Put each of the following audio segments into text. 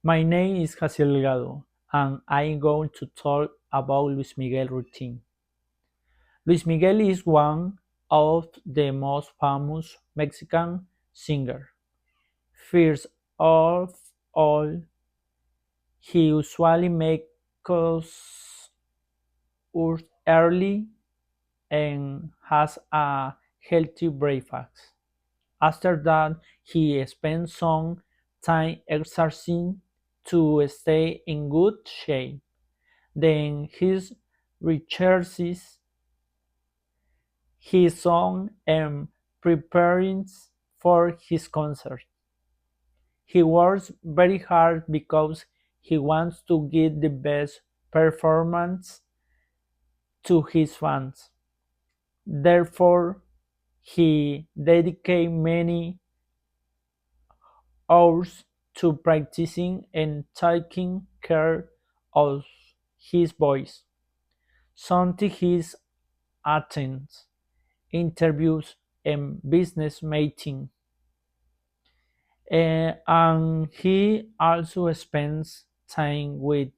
My name is Jaciel Delgado, and I'm going to talk about Luis Miguel routine. Luis Miguel is one of the most famous Mexican singers. First of all, he usually makes us early and has a healthy breakfast. After that, he spends some time exercising to stay in good shape. Then he researches his song and prepares for his concert. He works very hard because he wants to give the best performance to his fans. Therefore, he dedicates many hours to practicing and taking care of his voice. Something he attends interviews and business meetings, and he also spends time with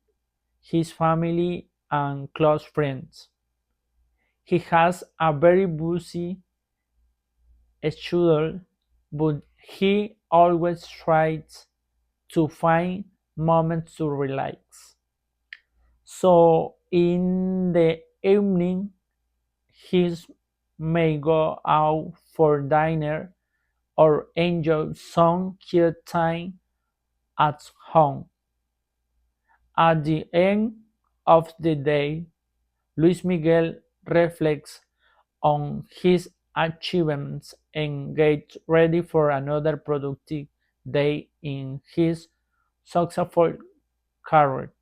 his family and close friends. He has a very busy schedule, but he always tries to find moments to relax. So in the evening, he may go out for dinner or enjoy some quiet time at home. At the end of the day, Luis Miguel reflects on his achievements and gets ready for another productive day in his successful career.